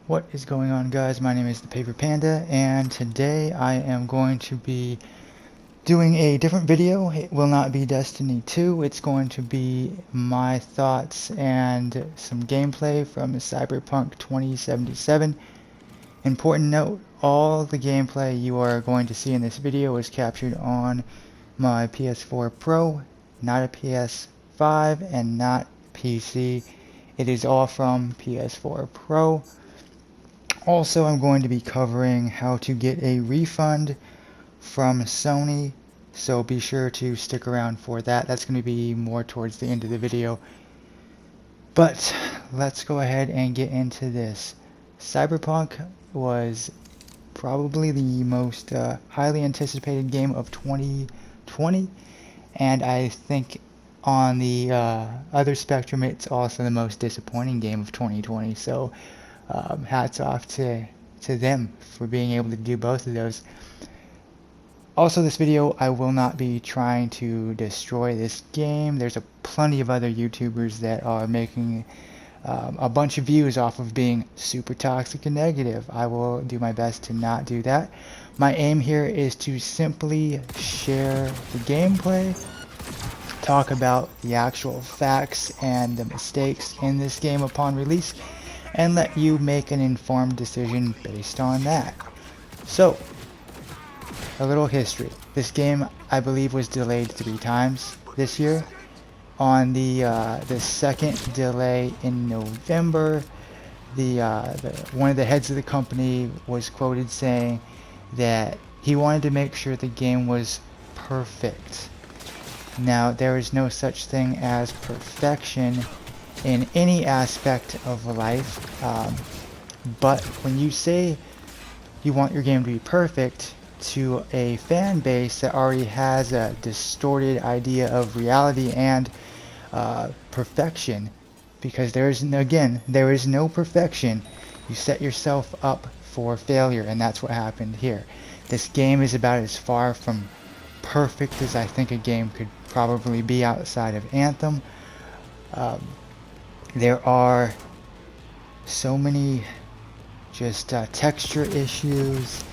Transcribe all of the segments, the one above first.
What is going on, guys? My name is the Paper Panda, and today I am going to be doing a different video. It will not be Destiny 2. It's going to be my thoughts and some gameplay from Cyberpunk 2077. Important note, all the gameplay you are going to see in this video is captured on my PS4 Pro, not a PS5 and not PC. It is all from PS4 Pro. Also, I'm going to be covering how to get a refund from Sony, so be sure to stick around for that. That's going to be more towards the end of the video. But let's go ahead and get into this. Cyberpunk was probably the most highly anticipated game of 2020, and I think on the other spectrum, it's also the most disappointing game of 2020. So hats off to them for being able to do both of those. Also, this video, I will not be trying to destroy this game. There's plenty of other YouTubers that are making a bunch of views off of being super toxic and negative. I will do my best to not do that. My aim here is to simply share the gameplay, talk about the actual facts and the mistakes in this game upon release, and let you make an informed decision based on that. So, a little history. This game, I believe, was delayed 3 times this year. On the second delay in November, one of the heads of the company was quoted saying that he wanted to make sure the game was perfect. Now, there is no such thing as perfection in any aspect of life, but when you say you want your game to be perfect to a fan base that already has a distorted idea of reality and perfection, because there is no perfection, you set yourself up for failure, and that's what happened here. This game is about as far from perfect as I think a game could probably be outside of Anthem. There are so many just texture issues,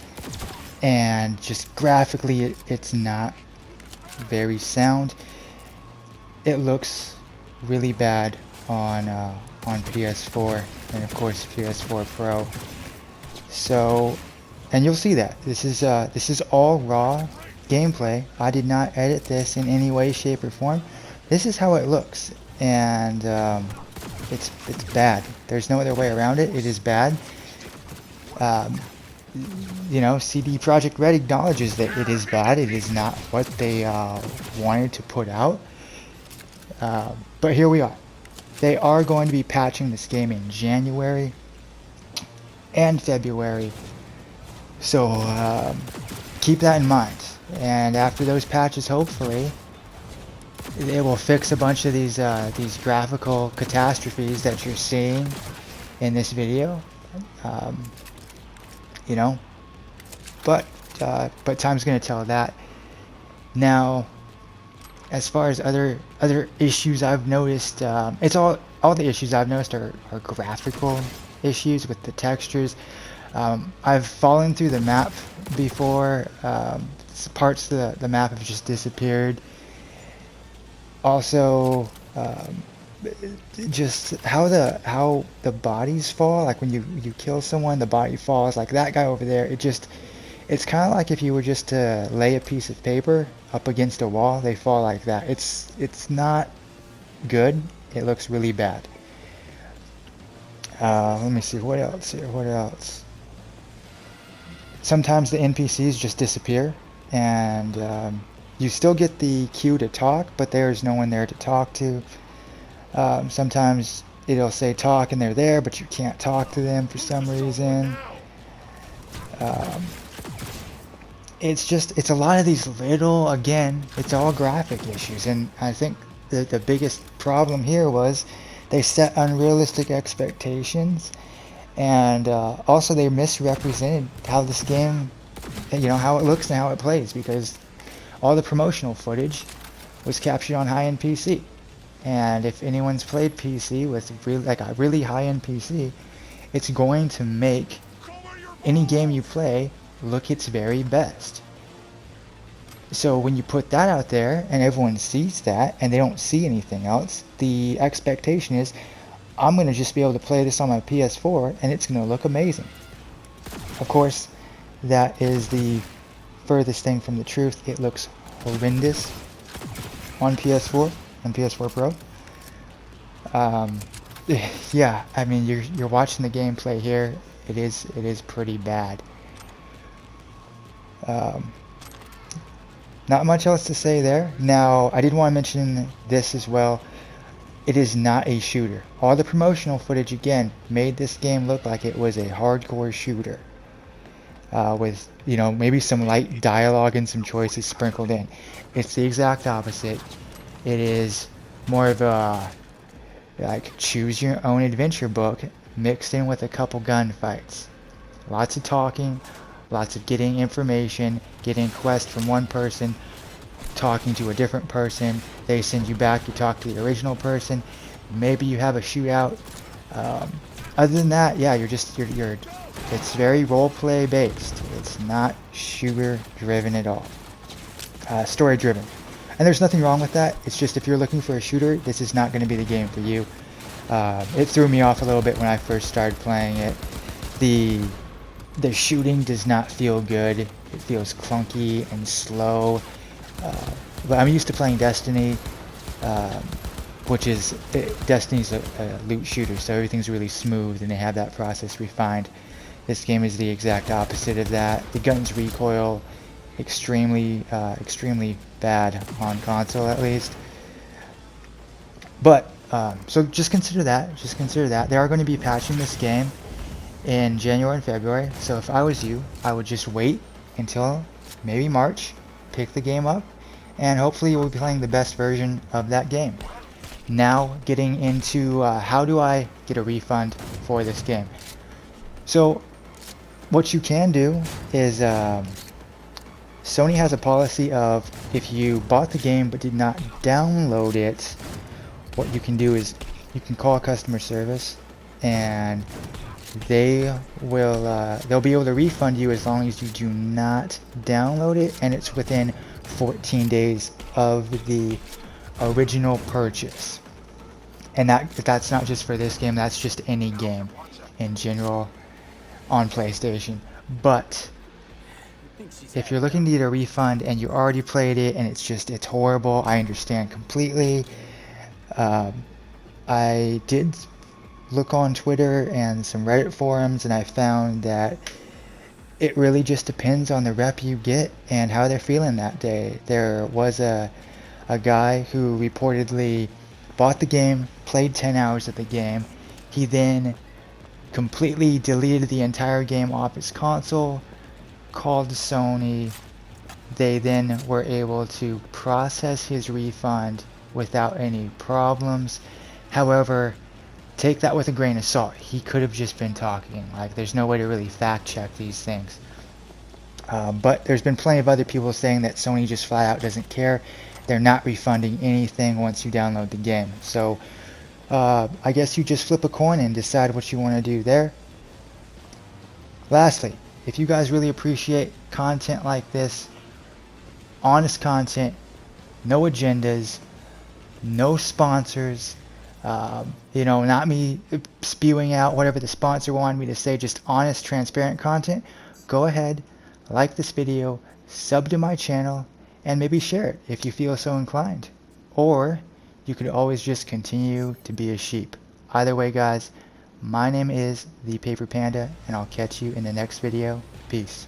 and just graphically it's not very sound. It looks really bad on PS4 and of course PS4 Pro. So, and you'll see that this is all raw gameplay. I did not edit this in any way, shape, or form. This is how it looks, and it's bad. There's no other way around it. It is bad. You know, CD Projekt Red acknowledges that it is bad. It is not what they wanted to put out. But here we are. They are going to be patching this game in January and February. So keep that in mind. And after those patches, hopefully, it will fix a bunch of these graphical catastrophes that you're seeing in this video. You know, but time's gonna tell that. Now, as far as other issues I've noticed, it's all the issues I've noticed are graphical issues with the textures. I've fallen through the map before. Parts of the map have just disappeared. Also, just how the bodies fall, like when you kill someone, the body falls, like that guy over there. It's kind of like if you were just to lay a piece of paper up against a wall, they fall like that. It's not good. It looks really bad. Let me see, what else here, what else? Sometimes the NPCs just disappear, and you still get the cue to talk, but there's no one there to talk to. Sometimes it'll say talk and they're there, but you can't talk to them for some reason. It's a lot of these little, again, it's all graphic issues, and I think the biggest problem here was they set unrealistic expectations, and also they misrepresented how this game, you know, how it looks and how it plays, because all the promotional footage was captured on high-end PC. And if anyone's played PC with really, like a really high-end PC, it's going to make any game you play look its very best. So when you put that out there and everyone sees that and they don't see anything else, the expectation is I'm going to just be able to play this on my PS4 and it's going to look amazing. Of course, that is the furthest thing from the truth. It looks horrendous on PS4 and PS4 Pro. Yeah, I mean you're watching the gameplay here. It is pretty bad. Not much else to say there. Now, I did want to mention this as well. It is not a shooter. All the promotional footage, again, made this game look like it was a hardcore shooter. With, you know, maybe some light dialogue and some choices sprinkled in. It's the exact opposite. It is more of a, like, choose your own adventure book mixed in with a couple gunfights. Lots of talking. Lots of getting information, getting quests from one person, talking to a different person. They send you back to talk to the original person. Maybe you have a shootout. Other than that, yeah, it's very roleplay based. It's not shooter driven at all. Story driven. And there's nothing wrong with that. It's just if you're looking for a shooter, this is not going to be the game for you. It threw me off a little bit when I first started playing it. The shooting does not feel good. It feels clunky and slow. But I'm used to playing Destiny, which is Destiny's a loot shooter, so everything's really smooth and they have that process refined. This game is the exact opposite of that. The guns recoil extremely bad on console, at least. But so just consider that. Just consider that they are going to be patching this game in January and February, so if I was you, I would just wait until maybe March, pick the game up, and hopefully you'll be playing the best version of that game. Now getting into how do I get a refund for this game. So what you can do is Sony has a policy of if you bought the game but did not download it, what you can do is you can call customer service and they'll be able to refund you as long as you do not download it and it's within 14 days of the original purchase. And that's not just for this game, that's just any game in general on PlayStation. But if you're looking to get a refund and you already played it and it's horrible, I understand completely. I did look on Twitter and some Reddit forums and I found that it really just depends on the rep you get and how they're feeling that day. There was a guy who reportedly bought the game, played 10 hours of the game. He then completely deleted the entire game off his console, called Sony. They then were able to process his refund without any problems. However, take that with a grain of salt. He could have just been talking. Like, there's no way to really fact check these things. But there's been plenty of other people saying that Sony just flat out doesn't care. They're not refunding anything once you download the game. So I guess you just flip a coin and decide what you want to do there. Lastly, if you guys really appreciate content like this, honest content, no agendas, no sponsors, you know, not me spewing out whatever the sponsor wanted me to say, just honest, transparent content, go ahead, like this video, sub to my channel, and maybe share it if you feel so inclined. Or you could always just continue to be a sheep. Either way, guys, my name is the Paper Panda, and I'll catch you in the next video. Peace.